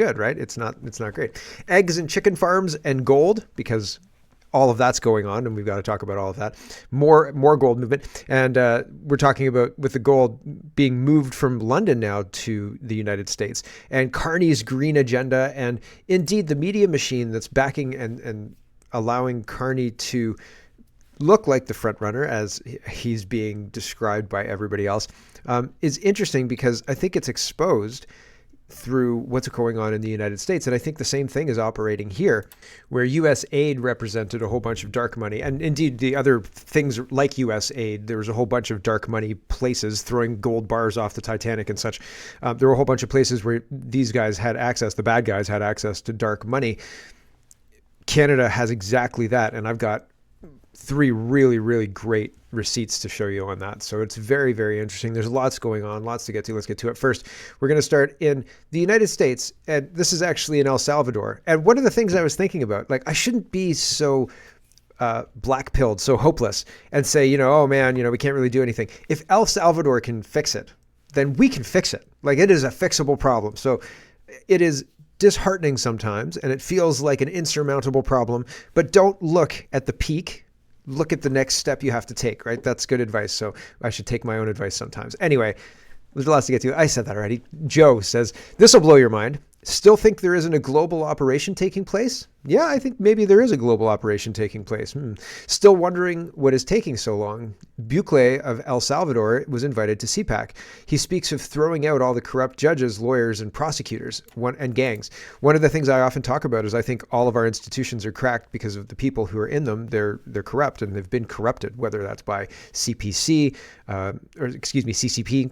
good, right? It's not great. Eggs and chicken farms and gold, because all of that's going on, and we've got to talk about all of that. More gold movement, and we're talking about with the gold being moved from London now to the United States, and Carney's green agenda, and indeed the media machine that's backing and allowing Carney to look like the front runner as he's being described by everybody else, is interesting because I think it's exposed through what's going on in the United States. And I think the same thing is operating here, where U.S. aid represented a whole bunch of dark money. And indeed, the other things like U.S. aid, there was a whole bunch of dark money places throwing gold bars off the Titanic and such. There were a whole bunch of places where these guys had access, the bad guys had access to dark money. Canada has exactly that. And I've got 3 really, really great receipts to show you on that. So it's very, very interesting. There's lots going on, lots to get to. Let's get to it. First, we're going to start in the United States, and this is actually in El Salvador. And one of the things I was thinking about, like, I shouldn't be so black-pilled, so hopeless, and say, oh man, we can't really do anything. If El Salvador can fix it, then we can fix it. Like, it is a fixable problem. So it is disheartening sometimes, and it feels like an insurmountable problem, but don't look at the peak. Look at the next step you have to take, right? That's good advice. So I should take my own advice sometimes. Anyway, there's lots to get to. I said that already. Joe says, this will blow your mind. Still think there isn't a global operation taking place? Yeah, I think maybe there is a global operation taking place. Still wondering what is taking so long. Bukele of El Salvador was invited to CPAC. He speaks of throwing out all the corrupt judges, lawyers, and prosecutors and gangs. One of the things I often talk about is I think all of our institutions are cracked because of the people who are in them. They're corrupt, and they've been corrupted, whether that's by CPC, CCP,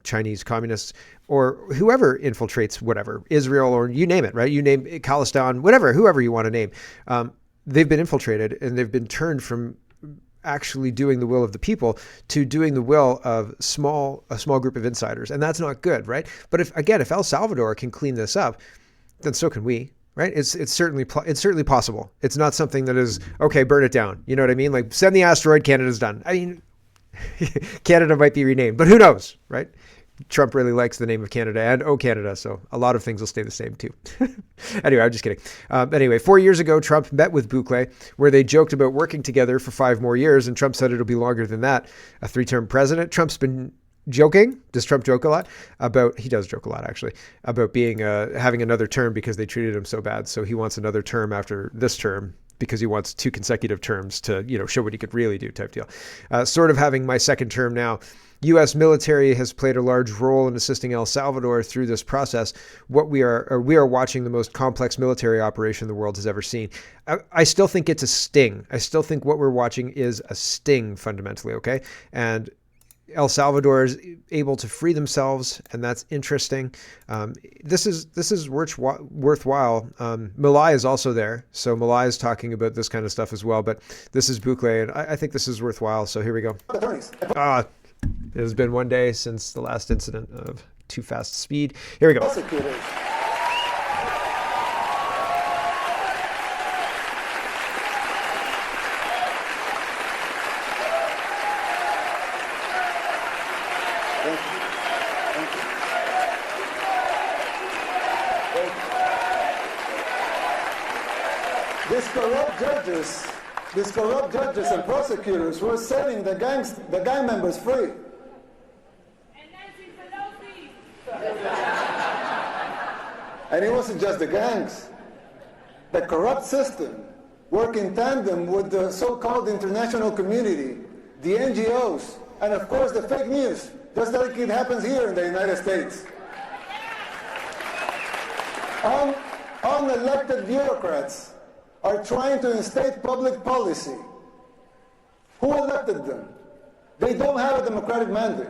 Chinese communists, or whoever infiltrates whatever, Israel, or you name it, right? You name Khalistan, whoever you want to name. They've been infiltrated, and they've been turned from actually doing the will of the people to doing the will of a small group of insiders. And that's not good, right? But if El Salvador can clean this up, then so can we. Right? It's certainly possible. It's not something that is, okay, burn it down. You know what I mean? Like, send the asteroid, Canada's done. I mean, Canada might be renamed, but who knows, right? Trump really likes the name of Canada and Canada, so a lot of things will stay the same too. Anyway, I'm just kidding. Anyway, 4 years ago, Trump met with Bukele, where they joked about working together for 5 more years, and Trump said it'll be longer than that. A 3-term president. Trump's been joking. Does Trump joke a lot? He does joke a lot, actually, about being having another term because they treated him so bad. So he wants another term after this term, because he wants 2 consecutive terms to, show what he could really do, type deal. Sort of having my second term now. U.S. military has played a large role in assisting El Salvador through this process. We are watching the most complex military operation the world has ever seen. I still think it's a sting. I still think what we're watching is a sting, fundamentally, okay? And El Salvador is able to free themselves, and that's interesting. This is worthwhile. Malai is also there, so Malai is talking about this kind of stuff as well. But this is Bukele, and I think this is worthwhile. So here we go. It has been 1 day since the last incident of too fast speed. Here we go. These corrupt judges and prosecutors were setting the gang members free. And it wasn't just the gangs. The corrupt system worked in tandem with the so-called international community, the NGOs, and of course the fake news, just like it happens here in the United States. Unelected bureaucrats are trying to instate public policy. Who elected them? They don't have a democratic mandate.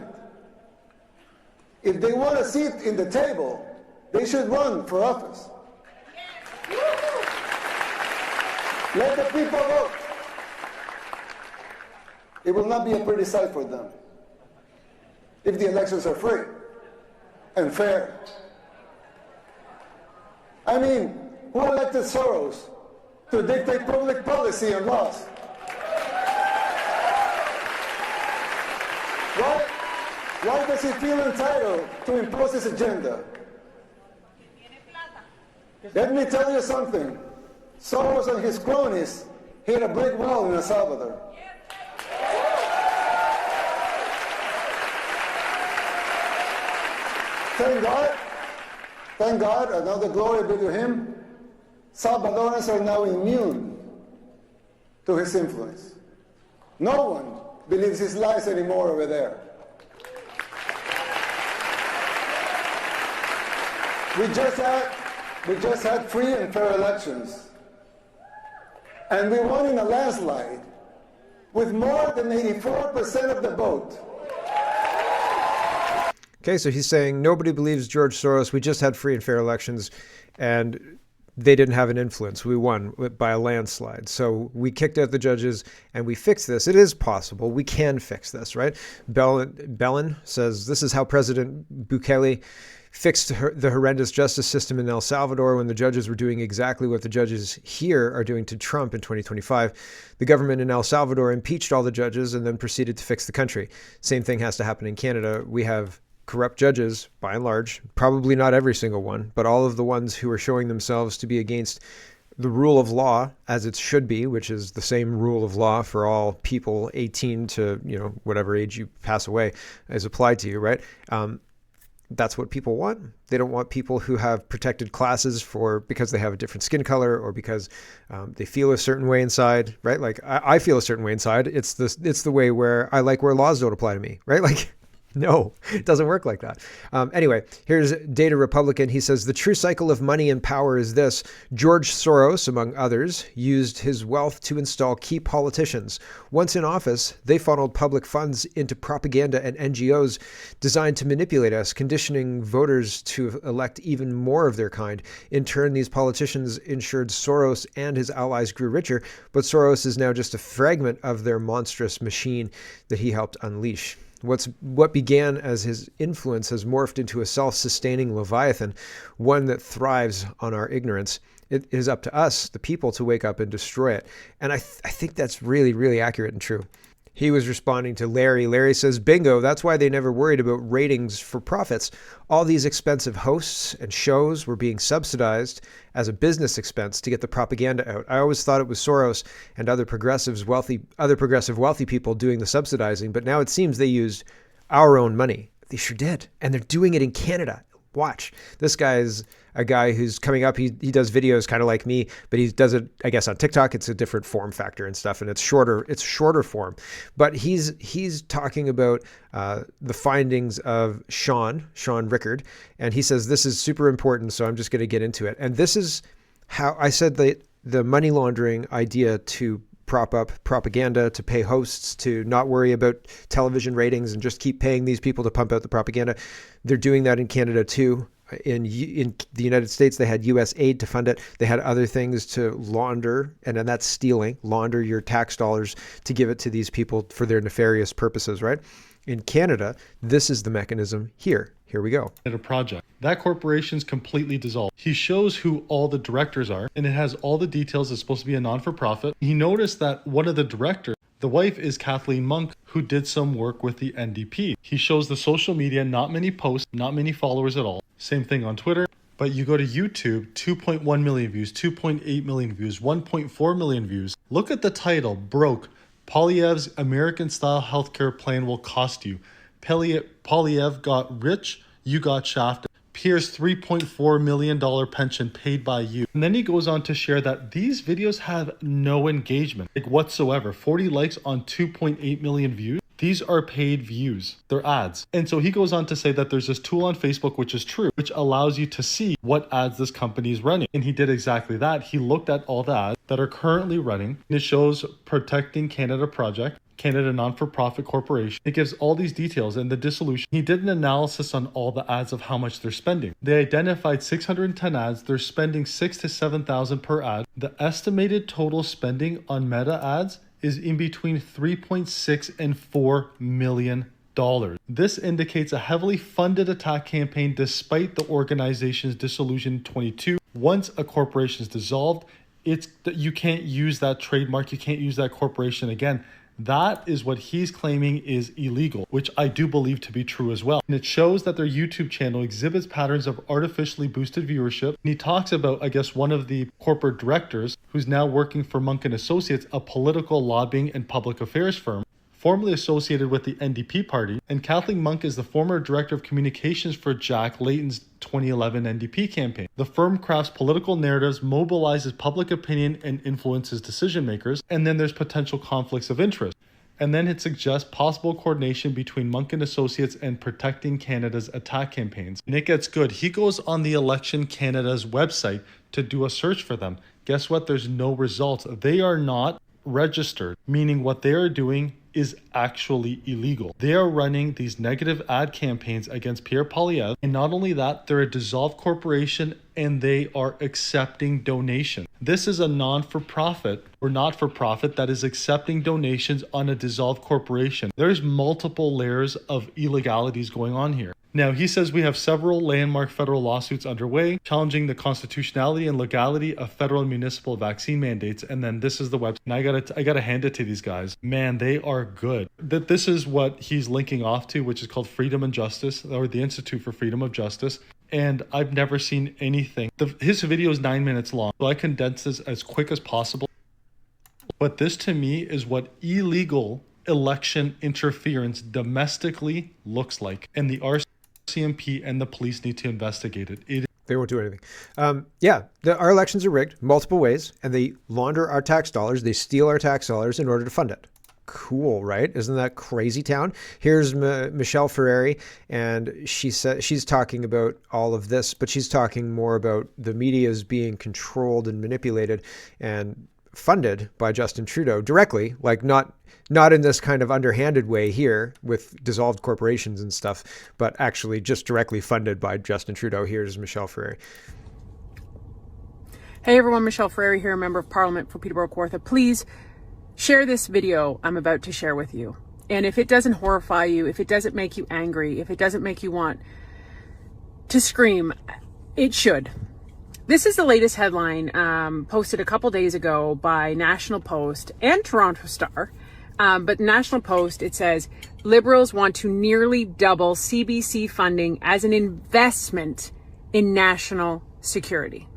If they want a seat in the table, they should run for office. Let the people vote. It will not be a pretty sight for them if the elections are free and fair. I mean, who elected Soros to dictate public policy and laws? Why does he feel entitled to impose his agenda? Let me tell you something. Soros and his cronies hit a brick wall in El Salvador. Thank God, another glory be to him, Salvadorans are now immune to his influence. No one believes his lies anymore over there. We just had free and fair elections. And we won in a landslide with more than 84% of the vote. Okay, so he's saying nobody believes George Soros. We just had free and fair elections, and they didn't have an influence. We won by a landslide. So we kicked out the judges, and we fixed this. It is possible. We can fix this, right? Bellin says this is how President Bukele fixed the horrendous justice system in El Salvador when the judges were doing exactly what the judges here are doing to Trump in 2025. The government in El Salvador impeached all the judges and then proceeded to fix the country. Same thing has to happen in Canada. We have corrupt judges, by and large, probably not every single one, but all of the ones who are showing themselves to be against the rule of law as it should be, which is the same rule of law for all people 18 to, whatever age you pass away is applied to you, right? That's what people want. They don't want people who have protected classes because they have a different skin color or because they feel a certain way inside, right? Like I feel a certain way inside. It's the way where I like where laws don't apply to me, right? Like, no, it doesn't work like that. Anyway, here's Data Republican. He says, the true cycle of money and power is this. George Soros, among others, used his wealth to install key politicians. Once in office, they funneled public funds into propaganda and NGOs designed to manipulate us, conditioning voters to elect even more of their kind. In turn, these politicians ensured Soros and his allies grew richer, but Soros is now just a fragment of their monstrous machine that he helped unleash. What began as his influence has morphed into a self-sustaining Leviathan, one that thrives on our ignorance. It is up to us, the people, to wake up and destroy it. And I think that's really, really accurate and true. He was responding to Larry. Larry says, bingo, that's why they never worried about ratings for profits. All these expensive hosts and shows were being subsidized as a business expense to get the propaganda out. I always thought it was Soros and other progressive wealthy people doing the subsidizing, but now it seems they used our own money. They sure did. And they're doing it in Canada. Watch. This guy's a guy who's coming up. He does videos kind of like me, but he does it, I guess, on TikTok. It's a different form factor and stuff, and it's shorter form. But he's talking about the findings of Sean Rickard, and he says this is super important, so I'm just going to get into it. And this is how I said the money laundering idea to prop up propaganda, to pay hosts, to not worry about television ratings and just keep paying these people to pump out the propaganda. They're doing that in Canada too. In the United States, they had U.S. aid to fund it. They had other things to launder, and then that's stealing, launder your tax dollars to give it to these people for their nefarious purposes, right? In Canada, this is the mechanism here. Here we go. At a project. That corporation's completely dissolved. He shows who all the directors are, and it has all the details. It's supposed to be a non-for-profit. He noticed that one of the directors, the wife is Kathleen Monk, who did some work with the NDP. He shows the social media, not many posts, not many followers at all. Same thing on Twitter. But you go to YouTube, 2.1 million views, 2.8 million views, 1.4 million views. Look at the title, Broke. Poilievre's American-style healthcare plan will cost you. Poilievre got rich, you got shafted. Pierre's $3.4 million pension paid by you. And then he goes on to share that these videos have no engagement, like whatsoever. 40 likes on 2.8 million views. These are paid views. They're ads. And so he goes on to say that there's this tool on Facebook, which is true, which allows you to see what ads this company is running. And he did exactly that. He looked at all the ads that are currently running. And it shows Protecting Canada Project, Canada Non-for-Profit Corporation. It gives all these details and the dissolution. He did an analysis on all the ads of how much they're spending. They identified 610 ads. They're spending $6,000 to $7,000 per ad. The estimated total spending on Meta ads is in between $3.6 and $4 million. This indicates a heavily funded attack campaign despite the organization's dissolution in 2022. Once a corporation is dissolved, you can't use that trademark, you can't use that corporation again. That is what he's claiming is illegal, which I do believe to be true as well. And it shows that their YouTube channel exhibits patterns of artificially boosted viewership. And he talks about, I guess, one of the corporate directors who's now working for Monk & Associates, a political lobbying and public affairs firm, formerly associated with the NDP party, and Kathleen Monk is the former director of communications for Jack Layton's 2011 NDP campaign. The firm crafts political narratives, mobilizes public opinion, and influences decision makers, and then there's potential conflicts of interest. And then it suggests possible coordination between Monk & Associates and Protecting Canada's attack campaigns. And it gets good. He goes on the Election Canada's website to do a search for them. Guess what? There's no results. They are not registered, meaning what they are doing is actually illegal. They are running these negative ad campaigns against Pierre Poilievre, and not only that, they're a dissolved corporation and they are accepting donations. This is a non-for-profit or not-for-profit that is accepting donations on a dissolved corporation. There's multiple layers of illegalities going on here. Now, he says we have several landmark federal lawsuits underway challenging the constitutionality and legality of federal and municipal vaccine mandates. And then this is the website. And I gotta hand it to these guys. Man, they are good. This is what he's linking off to, which is called Freedom and Justice, or the Institute for Freedom of Justice. And I've never seen anything. His video is 9 minutes long, so I condensed this as quick as possible. But this to me is what illegal election interference domestically looks like. And the RCMP and the police need to investigate it. They won't do anything. Our elections are rigged multiple ways, and they launder our tax dollars. They steal our tax dollars in order to fund it. Cool, right? Isn't that crazy town? Here's Michelle Ferreri, and she's talking about all of this, but she's talking more about the media's being controlled and manipulated and funded by Justin Trudeau directly, like not in this kind of underhanded way here with dissolved corporations and stuff, but actually just directly funded by Justin Trudeau. Here's Michelle Ferreri. Hey everyone, Michelle Ferreri here, Member of Parliament for Peterborough Kawartha. Please share this video I'm about to share with you. And if it doesn't horrify you, if it doesn't make you angry, if it doesn't make you want to scream, it should. This is the latest headline posted a couple days ago by National Post and Toronto Star. But National Post, it says, Liberals want to nearly double CBC funding as an investment in national security.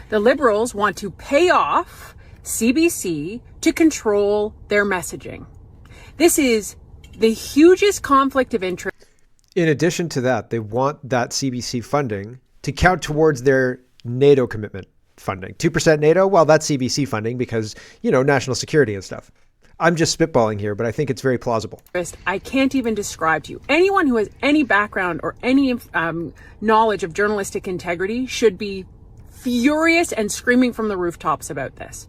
The Liberals want to pay off CBC to control their messaging. This is the hugest conflict of interest. In addition to that, they want that CBC funding to count towards their NATO commitment funding. 2% NATO, well, that's CBC funding because, national security and stuff. I'm just spitballing here, but I think it's very plausible. I can't even describe to you. Anyone who has any background or any knowledge of journalistic integrity should be furious and screaming from the rooftops about this.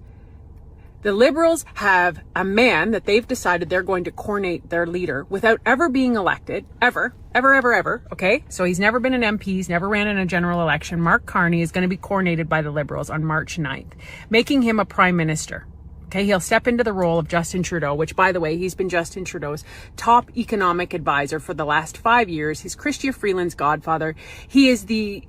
The Liberals have a man that they've decided they're going to coronate their leader without ever being elected, ever, okay? So he's never been an MP, he's never ran in a general election. Mark Carney is going to be coronated by the Liberals on March 9th, making him a prime minister. Okay, he'll step into the role of Justin Trudeau, which, by the way, he's been Justin Trudeau's top economic advisor for the last 5 years. He's Chrystia Freeland's godfather. He is the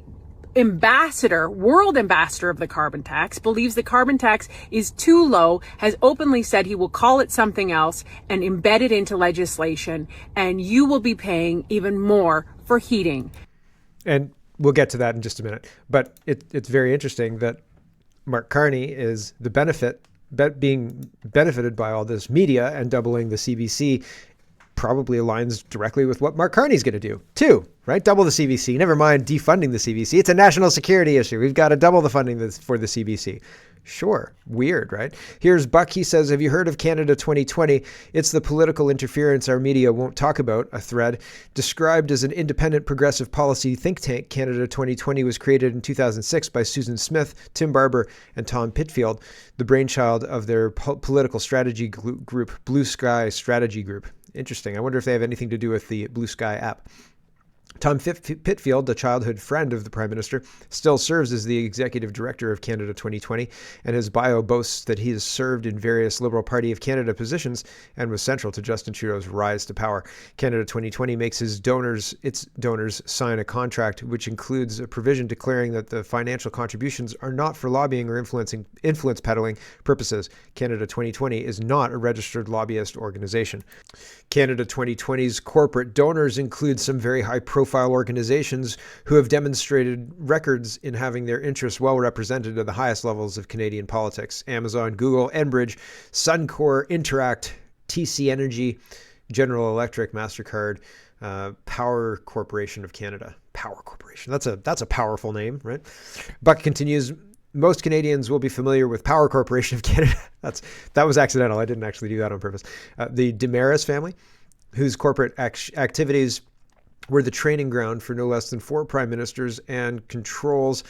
world ambassador of the carbon tax, believes the carbon tax is too low, has openly said he will call it something else and embed it into legislation, and you will be paying even more for heating. And we'll get to that in just a minute. But it's very interesting that Mark Carney is being benefited by all this media, and doubling the CBC probably aligns directly with what Mark Carney's going to do too, right? Double the CBC, never mind defunding the CBC. It's a national security issue. We've got to double the funding for the CBC. Sure. Weird, right? Here's Buck. He says, have you heard of Canada 2020? It's the political interference our media won't talk about. A thread described as an independent progressive policy think tank. Canada 2020 was created in 2006 by Susan Smith, Tim Barber, and Tom Pitfield, the brainchild of their political strategy group, Blue Sky Strategy Group. Interesting. I wonder if they have anything to do with the Blue Sky app. Tom Pitfield, a childhood friend of the Prime Minister, still serves as the executive director of Canada 2020, and his bio boasts that he has served in various Liberal Party of Canada positions and was central to Justin Trudeau's rise to power. Canada 2020 makes its donors sign a contract which includes a provision declaring that the financial contributions are not for lobbying or influence peddling purposes. Canada 2020 is not a registered lobbyist organization. Canada 2020's corporate donors include some very high-profile organizations who have demonstrated records in having their interests well represented at the highest levels of Canadian politics. Amazon, Google, Enbridge, Suncor, Interact, TC Energy, General Electric, MasterCard, Power Corporation of Canada. Power Corporation. That's a powerful name, right? Buck continues, most Canadians will be familiar with Power Corporation of Canada. That was accidental. I didn't actually do that on purpose. The Demarais family, whose corporate activities were the training ground for no less than 4 prime ministers and controls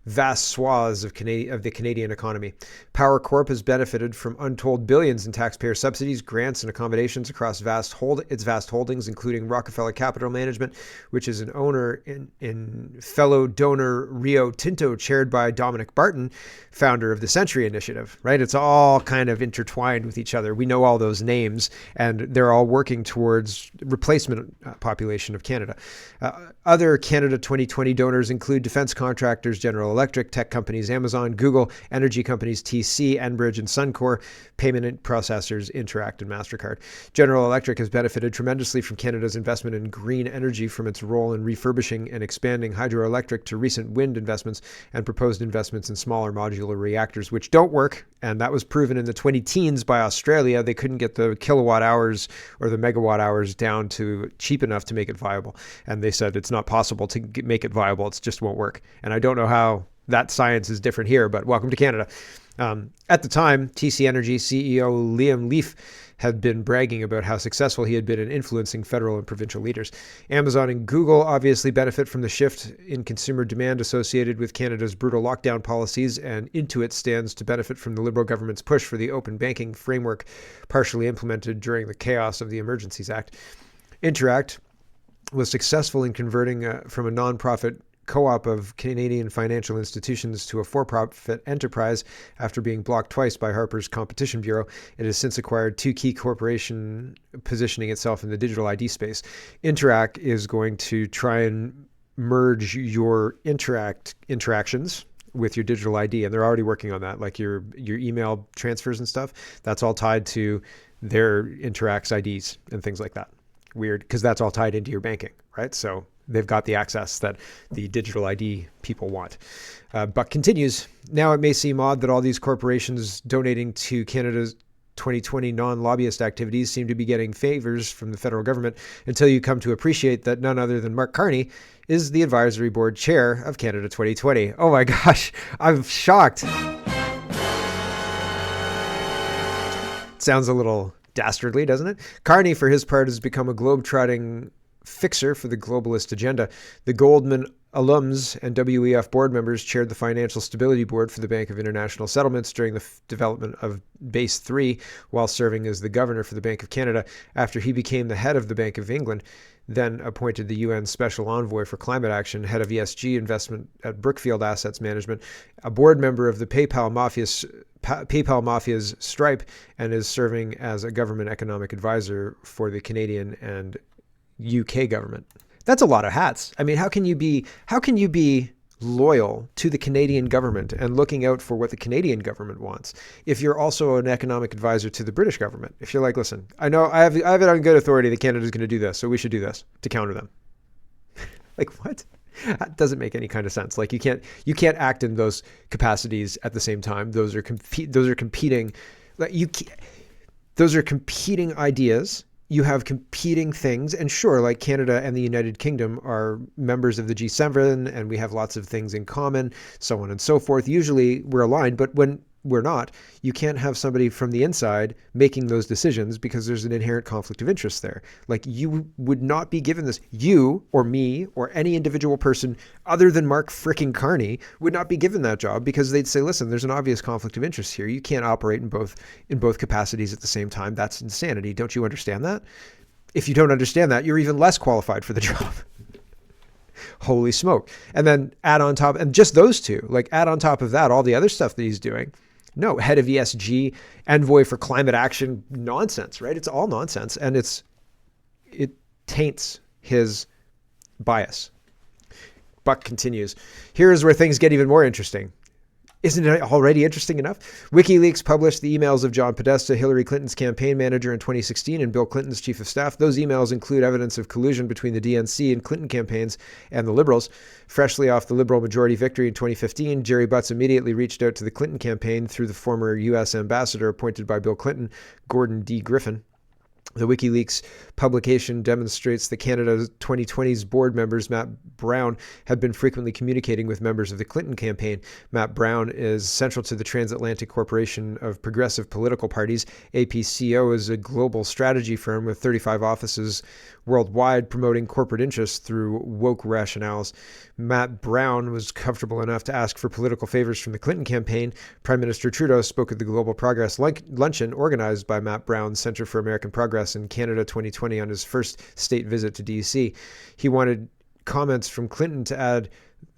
vast swaths of the Canadian economy. Power Corp has benefited from untold billions in taxpayer subsidies, grants, and accommodations across its vast holdings, including Rockefeller Capital Management, which is an owner in fellow donor Rio Tinto, chaired by Dominic Barton, founder of the Century Initiative, right? It's all kind of intertwined with each other. We know all those names, and they're all working towards replacement population of Canada. Other Canada 2020 donors include defense contractors, General Electric, tech companies, Amazon, Google, energy companies, TC, Enbridge, and Suncor, payment processors, Interact, and MasterCard. General Electric has benefited tremendously from Canada's investment in green energy, from its role in refurbishing and expanding hydroelectric to recent wind investments and proposed investments in smaller modular reactors, which don't work. And that was proven in the 2010s by Australia. They couldn't get the kilowatt hours or the megawatt hours down to cheap enough to make it viable. And they said it's not possible to make it viable. It just won't work. And I don't know how that science is different here, but welcome to Canada. At the time, TC Energy CEO Liam Leaf had been bragging about how successful he had been in influencing federal and provincial leaders. Amazon and Google obviously benefit from the shift in consumer demand associated with Canada's brutal lockdown policies, and Intuit stands to benefit from the Liberal government's push for the open banking framework partially implemented during the chaos of the Emergencies Act. Interact was successful in converting from a nonprofit co-op of Canadian financial institutions to a for-profit enterprise after being blocked twice by Harper's Competition Bureau. It has since acquired 2 key corporations positioning itself in the digital ID space. Interact is going to try and merge your interactions with your digital ID, and they're already working on that, like your email transfers and stuff. That's all tied to their Interact's IDs and things like that. Weird, because that's all tied into your banking, right? So they've got the access that the digital ID people want. But continues, now it may seem odd that all these corporations donating to Canada's 2020 non-lobbyist activities seem to be getting favors from the federal government until you come to appreciate that none other than Mark Carney is the advisory board chair of Canada 2020. Oh my gosh, I'm shocked. Sounds a little dastardly, doesn't it? Carney, for his part, has become a globe-trotting fixer for the globalist agenda. The Goldman alums and WEF board members chaired the Financial Stability Board for the Bank of International Settlements during the development of Base 3, while serving as the governor for the Bank of Canada after he became the head of the Bank of England, then appointed the UN Special Envoy for Climate Action, head of ESG investment at Brookfield Assets Management, a board member of the PayPal Mafia's Stripe, and is serving as a government economic advisor for the Canadian and UK government. That's a lot of hats. I mean, how can you be loyal to the Canadian government and looking out for what the Canadian government wants if you're also an economic advisor to the British government? If you're like, listen, I know I have it on good authority that Canada's going to do this, so we should do this to counter them. Like, what? That doesn't make any kind of sense. Like, you can't act in those capacities at the same time. Those are competing. Those are competing ideas. You have competing things, and sure, like Canada and the United Kingdom are members of the G7, and we have lots of things in common, so on and so forth. Usually we're aligned, but when we're not, you can't have somebody from the inside making those decisions because there's an inherent conflict of interest there. Like, you would not be given this. You or me or any individual person other than Mark fricking Carney would not be given that job because they'd say, listen, there's an obvious conflict of interest here. You can't operate in both capacities at the same time. That's insanity. Don't you understand that? If you don't understand that, you're even less qualified for the job. Holy smoke. And then add on top, and just those two, like add on top of that, all the other stuff that he's doing. No, head of ESG, envoy for climate action, nonsense, right? It's all nonsense. And it taints his bias. Buck continues. Here's where things get even more interesting. Isn't it already interesting enough? WikiLeaks published the emails of John Podesta, Hillary Clinton's campaign manager in 2016, and Bill Clinton's chief of staff. Those emails include evidence of collusion between the DNC and Clinton campaigns and the Liberals. Freshly off the Liberal majority victory in 2015, Jerry Butts immediately reached out to the Clinton campaign through the former U.S. ambassador appointed by Bill Clinton, Gordon D. Griffin. The WikiLeaks publication demonstrates that Canada's 2020's board members, Matt Brown, had been frequently communicating with members of the Clinton campaign. Matt Brown is central to the Transatlantic Corporation of Progressive Political Parties. APCO is a global strategy firm with 35 offices worldwide promoting corporate interests through woke rationales. Matt Brown was comfortable enough to ask for political favors from the Clinton campaign. Prime Minister Trudeau spoke at the Global Progress luncheon organized by Matt Brown's Centre for American Progress in Canada 2020 on his first state visit to DC. He wanted comments from Clinton to add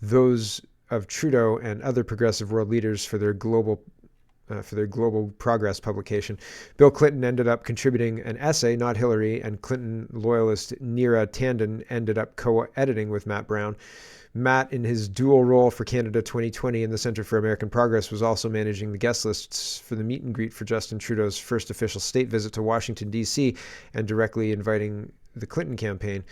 those of Trudeau and other progressive world leaders for their global progress publication. Bill Clinton ended up contributing an essay, not Hillary, and Clinton loyalist Neera Tanden ended up co-editing with Matt Brown. Matt, in his dual role for Canada 2020 and the Centre for American Progress, was also managing the guest lists for the meet and greet for Justin Trudeau's first official state visit to Washington, D.C., and directly inviting the Clinton campaign.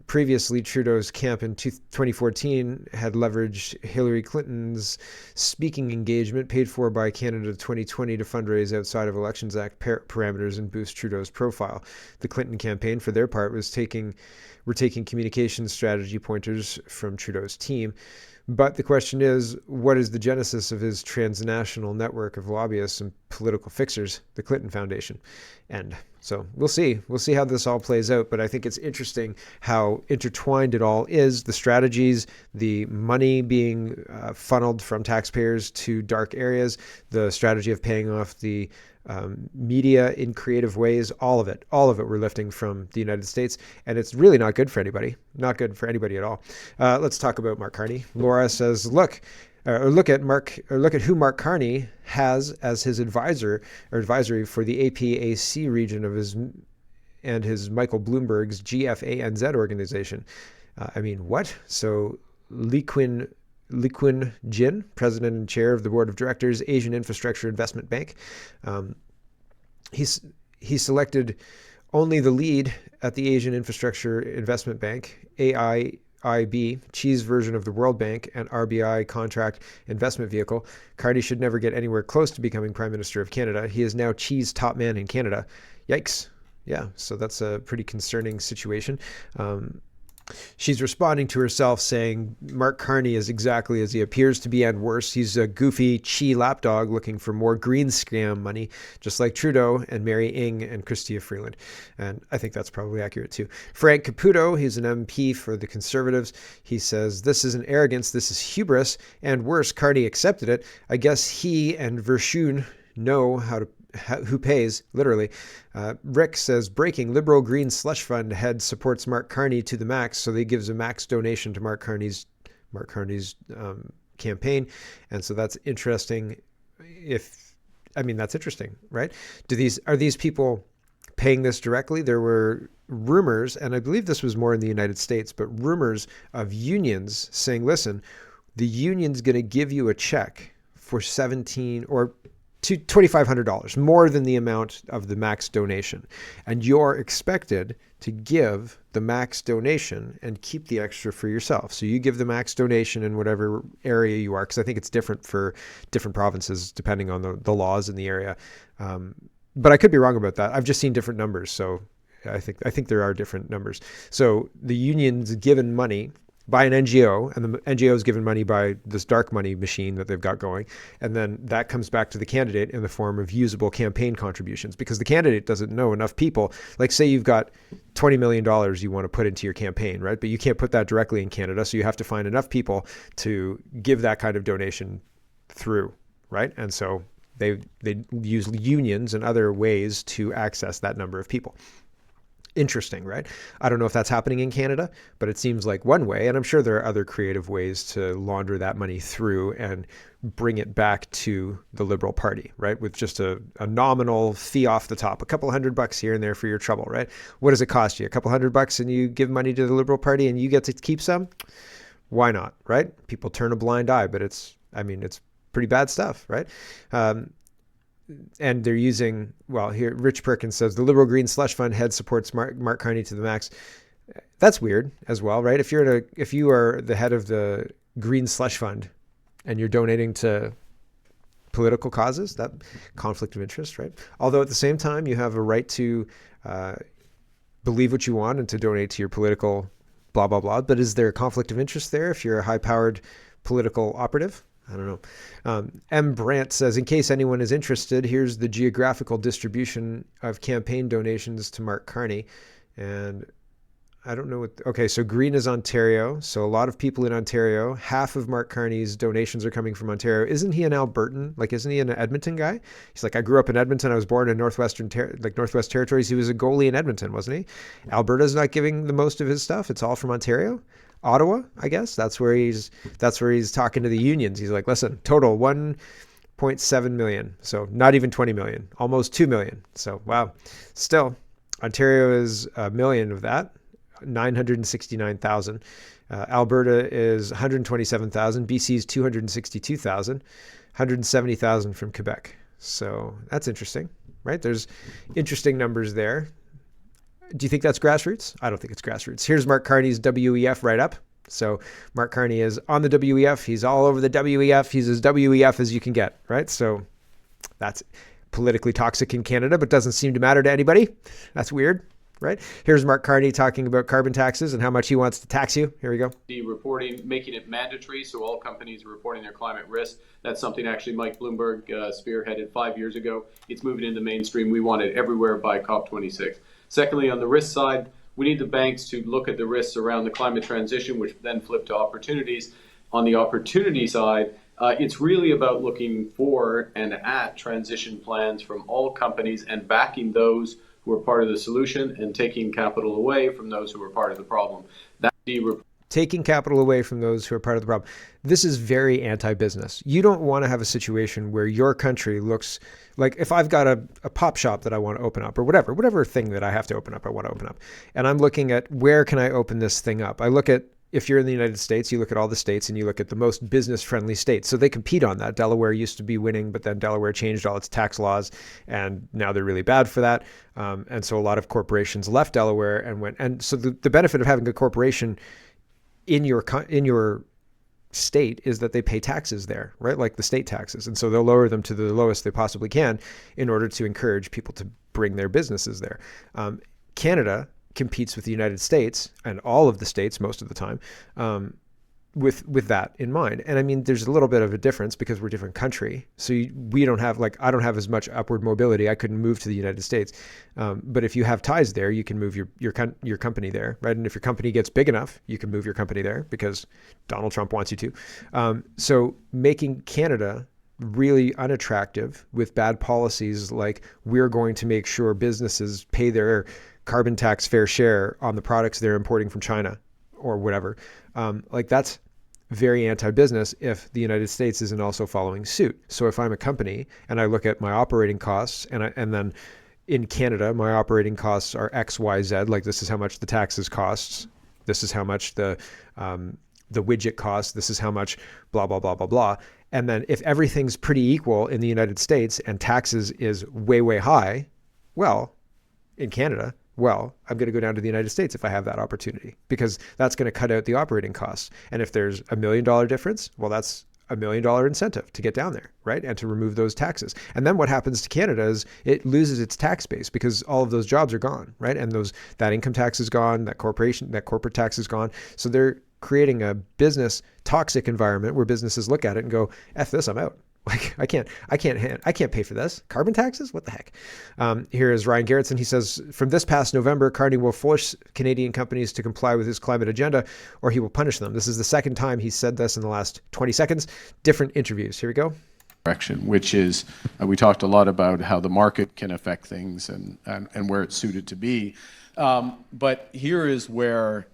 Previously, Trudeau's camp in 2014 had leveraged Hillary Clinton's speaking engagement paid for by Canada 2020 to fundraise outside of Elections Act parameters and boost Trudeau's profile. The Clinton campaign, for their part, were taking communications strategy pointers from Trudeau's team. But the question is, what is the genesis of his transnational network of lobbyists and political fixers, the Clinton Foundation? And so we'll see. We'll see how this all plays out. But I think it's interesting how intertwined it all is. The strategies, the money being funneled from taxpayers to dark areas, the strategy of paying off the media in creative ways, all of it we're lifting from the United States. And it's really not good for anybody. Not good for anybody at all. Let's talk about Mark Carney. Laura says, look at who Mark Carney has as his advisory for the APAC region of his Michael Bloomberg's GFANZ organization. I mean, what? So Lee Quinn Jin, president and chair of the board of directors, Asian Infrastructure Investment Bank. He selected only the lead at the Asian Infrastructure Investment Bank, AIIB, Xi's version of the World Bank and RBI contract investment vehicle. Carney should never get anywhere close to becoming Prime Minister of Canada. He is now Xi's top man in Canada. Yikes. Yeah, so that's a pretty concerning situation. She's responding to herself saying Mark Carney is exactly as he appears to be and worse. He's a goofy Xi lapdog looking for more green scam money, just like Trudeau and Mary Ng and Chrystia Freeland. And I think that's probably accurate too. Frank Caputo, he's an MP for the Conservatives. He says, this isn't arrogance, this is hubris. And worse, Carney accepted it. I guess he and Verschoon know who pays, literally. Rick says, breaking, Liberal Green Slush Fund head supports Mark Carney to the max, so they gives a max donation to Mark Carney's campaign. And so that's interesting. That's interesting, right? Are these people paying this directly? There were rumors, and I believe this was more in the United States, but rumors of unions saying, listen, the union's going to give you a check for $1,700 or to $2,500, more than the amount of the max donation. And you're expected to give the max donation and keep the extra for yourself. So you give the max donation in whatever area you are, because I think it's different for different provinces depending on the laws in the area. But I could be wrong about that. I've just seen different numbers. So I think there are different numbers. So the union's given money by an NGO, and the NGO is given money by this dark money machine that they've got going. And then that comes back to the candidate in the form of usable campaign contributions, because the candidate doesn't know enough people. Like, say you've got $20 million you want to put into your campaign, right? But you can't put that directly in Canada. So you have to find enough people to give that kind of donation through, right? And so they use unions and other ways to access that number of people. interesting, right? I don't know if that's happening in Canada, but it seems like one way, and I'm sure there are other creative ways to launder that money through and bring it back to the Liberal Party, right? With just a nominal fee off the top, a couple $100 here and there for your trouble, right? What does it cost you? A couple $100 and you give money to the Liberal Party and you get to keep some? Why not, right? People turn a blind eye, but it's pretty bad stuff, right? And they're using, well, here, Rich Perkins says, the Liberal Green Slush Fund head supports Mark Carney to the max. That's weird as well, right? If you are the head of the Green Slush Fund and you're donating to political causes, that conflict of interest, right? Although at the same time, you have a right to believe what you want and to donate to your political blah, blah, blah. But is there a conflict of interest there if you're a high-powered political operative? I don't know. M. Brandt says, in case anyone is interested, here's the geographical distribution of campaign donations to Mark Carney. And I don't know what, okay, so green is Ontario. So a lot of people in Ontario, half of Mark Carney's donations are coming from Ontario. Isn't he an Albertan? Like, isn't he an Edmonton guy? He's like, I grew up in Edmonton. I was born in Northwest Territories. He was a goalie in Edmonton, wasn't he? Alberta's not giving the most of his stuff. It's all from Ontario. Ottawa, I guess that's where he's talking to the unions. He's like, listen, total 1.7 million. So not even 20 million, almost 2 million. So, wow. Still, Ontario is a million of that, 969,000. Alberta is 127,000. BC is 262,000, 170,000 from Quebec. So that's interesting, right? There's interesting numbers there. Do you think that's grassroots? I don't think it's grassroots. Here's Mark Carney's WEF write-up. So Mark Carney is on the WEF. He's all over the WEF. He's as WEF as you can get, right? So that's politically toxic in Canada, but doesn't seem to matter to anybody. That's weird, right? Here's Mark Carney talking about carbon taxes and how much he wants to tax you. Here we go. The reporting, making it mandatory, so all companies are reporting their climate risk. That's something actually Mike Bloomberg spearheaded 5 years ago. It's moving into mainstream. We want it everywhere by COP26. Secondly, on the risk side, we need the banks to look at the risks around the climate transition, which then flip to opportunities. On the opportunity side, it's really about looking for and at transition plans from all companies and backing those who are part of the solution and taking capital away from those who are part of the problem. Taking capital away from those who are part of the problem. This is very anti-business. You don't want to have a situation where your country looks like, if I've got a pop shop that I want to open up, or whatever thing that I have to open up, I want to open up. And I'm looking at, where can I open this thing up? I look at, if you're in the United States, you look at all the states and you look at the most business-friendly states. So they compete on that. Delaware used to be winning, but then Delaware changed all its tax laws, and now they're really bad for that. And so a lot of corporations left Delaware and went. And so the benefit of having a corporation in your state is that they pay taxes there, right? Like the state taxes. And so they'll lower them to the lowest they possibly can in order to encourage people to bring their businesses there. Canada competes with the United States and all of the states most of the time with that in mind. And I mean, there's a little bit of a difference because we're a different country. So we don't have, like, I don't have as much upward mobility. I couldn't move to the United States. But if you have ties there, you can move your company there, right? And if your company gets big enough, you can move your company there because Donald Trump wants you to. So making Canada really unattractive with bad policies, like we're going to make sure businesses pay their carbon tax fair share on the products they're importing from China or whatever. Like, that's very anti-business if the United States isn't also following suit. So if I'm a company and I look at my operating costs and then in Canada, my operating costs are X, Y, Z, like this is how much the taxes costs. This is how much the widget costs. This is how much blah, blah, blah, blah, blah. And then if everything's pretty equal in the United States and taxes is way, way high, well, in Canada, well, I'm going to go down to the United States if I have that opportunity, because that's going to cut out the operating costs. And if there's $1 million difference, well, that's $1 million incentive to get down there, right? And to remove those taxes. And then what happens to Canada is it loses its tax base because all of those jobs are gone, right? And that income tax is gone, that corporate tax is gone. So they're creating a business toxic environment where businesses look at it and go, F this, I'm out. Like, I can't pay for this. Carbon taxes? What the heck? Here is Ryan Garrettson. He says, from this past November, Carney will force Canadian companies to comply with his climate agenda, or he will punish them. This is the second time he said this in the last 20 seconds. Different interviews. Here we go. direction, which is, we talked a lot about how the market can affect things and where it's suited to be. But here is where,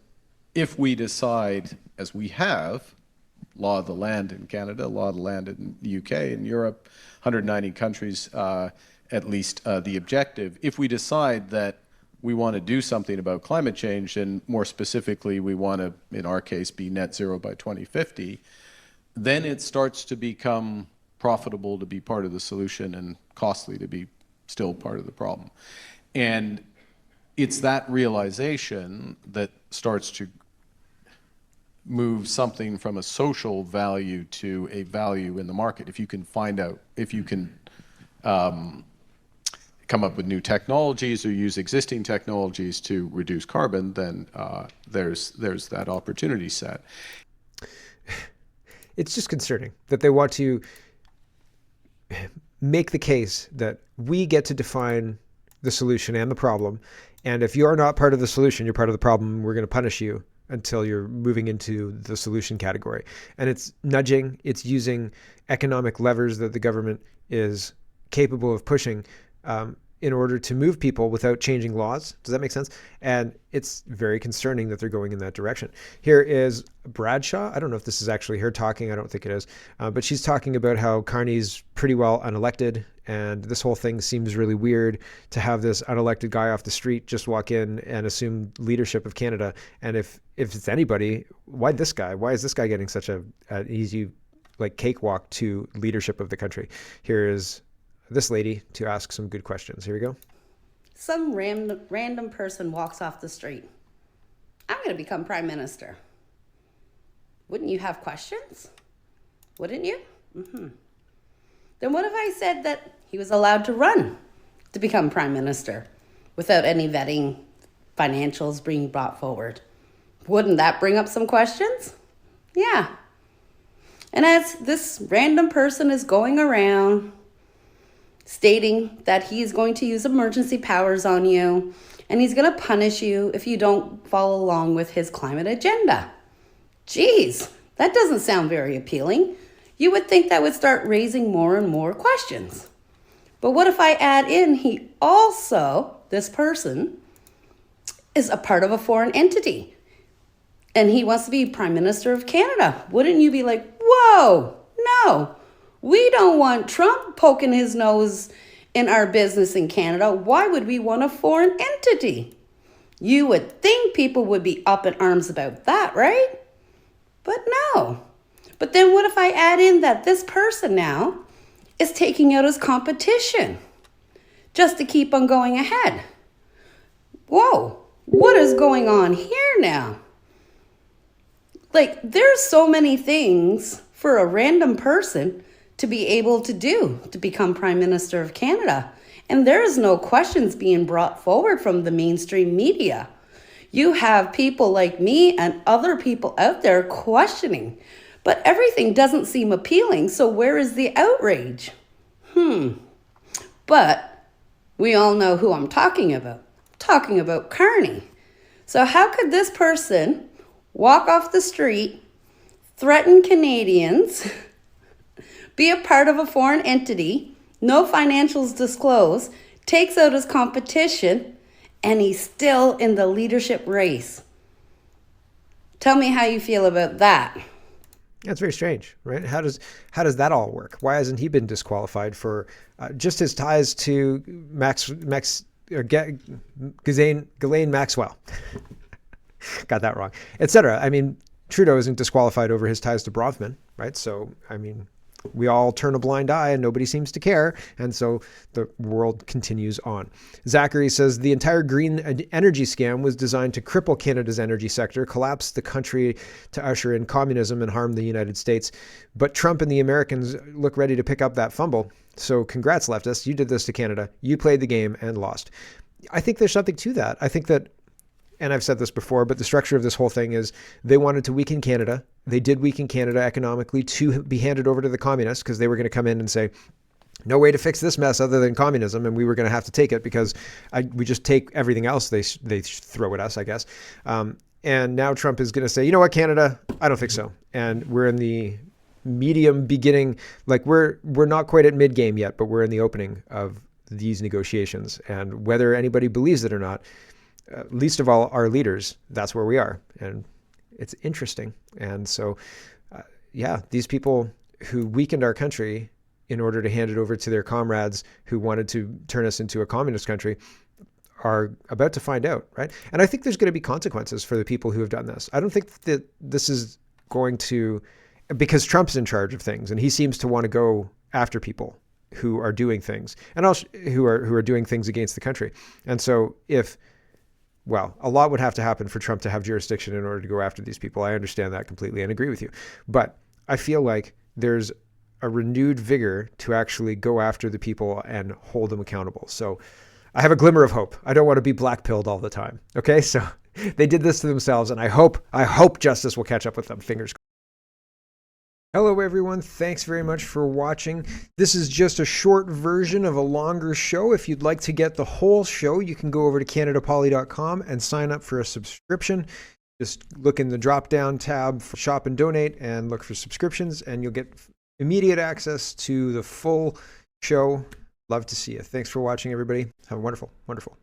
if we decide, as we have, law of the land in Canada, law of the land in the UK, in Europe, 190 countries, at least the objective, if we decide that we want to do something about climate change, and more specifically, we want to, in our case, be net zero by 2050, then it starts to become profitable to be part of the solution and costly to be still part of the problem. And it's that realization that starts to move something from a social value to a value in the market. If you can find out, if you can come up with new technologies or use existing technologies to reduce carbon, then there's that opportunity set. It's just concerning that they want to make the case that we get to define the solution and the problem. And if you're not part of the solution, you're part of the problem. We're going to punish you until you're moving into the solution category. And it's nudging, it's using economic levers that the government is capable of pushing in order to move people without changing laws. Does that make sense? And it's very concerning that they're going in that direction. Here is Bradshaw. I don't know if this is actually her talking. I don't think it is. But she's talking about how Carney's pretty well unelected. And this whole thing seems really weird to have this unelected guy off the street just walk in and assume leadership of Canada. And if it's anybody, why this guy? Why is this guy getting such an easy cakewalk to leadership of the country? Here is this lady to ask some good questions. Here we go. Some random person walks off the street. I'm going to become prime minister. Wouldn't you have questions? Wouldn't you? Mm-hmm. Then what if I said that he was allowed to run to become prime minister without any vetting, financials being brought forward? Wouldn't that bring up some questions? Yeah. And as this random person is going around stating that he is going to use emergency powers on you and he's going to punish you if you don't follow along with his climate agenda. Geez, that doesn't sound very appealing. You would think that would start raising more and more questions. But what if I add in he also, this person, is a part of a foreign entity and he wants to be Prime Minister of Canada? Wouldn't you be like, whoa, no. We don't want Trump poking his nose in our business in Canada. Why would we want a foreign entity? You would think people would be up in arms about that, right? But no. But then what if I add in that this person now is taking out his competition just to keep on going ahead? Whoa, what is going on here now? There's so many things for a random person to be able to do to become Prime Minister of Canada. And there is no questions being brought forward from the mainstream media. You have people like me and other people out there questioning, but everything doesn't seem appealing. So where is the outrage? But we all know who I'm talking about. I'm talking about Carney. So how could this person walk off the street, threaten Canadians, be a part of a foreign entity, no financials disclosed, takes out his competition, and he's still in the leadership race? Tell me how you feel about that. That's very strange, right? How does that all work? Why hasn't he been disqualified for just his ties to Ghislaine Maxwell? Got that wrong, etc. I mean, Trudeau isn't disqualified over his ties to Bronfman, right? So, I mean, we all turn a blind eye and nobody seems to care. And so the world continues on. Zachary says the entire green energy scam was designed to cripple Canada's energy sector, collapse the country to usher in communism and harm the United States. But Trump and the Americans look ready to pick up that fumble. So congrats, leftists. You did this to Canada. You played the game and lost. I think there's something to that. I think that, and I've said this before, but the structure of this whole thing is they wanted to weaken Canada. They did weaken Canada economically to be handed over to the communists because they were going to come in and say, no way to fix this mess other than communism. And we were going to have to take it because we just take everything else they throw at us, I guess. And now Trump is going to say, you know what, Canada, I don't think so. And we're in the medium beginning. Like we're not quite at mid game yet, but we're in the opening of these negotiations. And whether anybody believes it or not, least of all our leaders, that's where we are. And it's interesting. And so, yeah, these people who weakened our country in order to hand it over to their comrades who wanted to turn us into a communist country are about to find out, right? And I think there's going to be consequences for the people who have done this. I don't think that this is going to, because Trump's in charge of things and he seems to want to go after people who are doing things and also who are doing things against the country. And so well, a lot would have to happen for Trump to have jurisdiction in order to go after these people. I understand that completely and agree with you. But I feel like there's a renewed vigor to actually go after the people and hold them accountable. So I have a glimmer of hope. I don't want to be black-pilled all the time. Okay, so they did this to themselves, and I hope justice will catch up with them. Fingers crossed. Hello, everyone. Thanks very much for watching. This is just a short version of a longer show. If you'd like to get the whole show, you can go over to CanadaPoly.com and sign up for a subscription. Just look in the drop-down tab for Shop and Donate and look for subscriptions, and you'll get immediate access to the full show. Love to see you. Thanks for watching, everybody. Have a wonderful, wonderful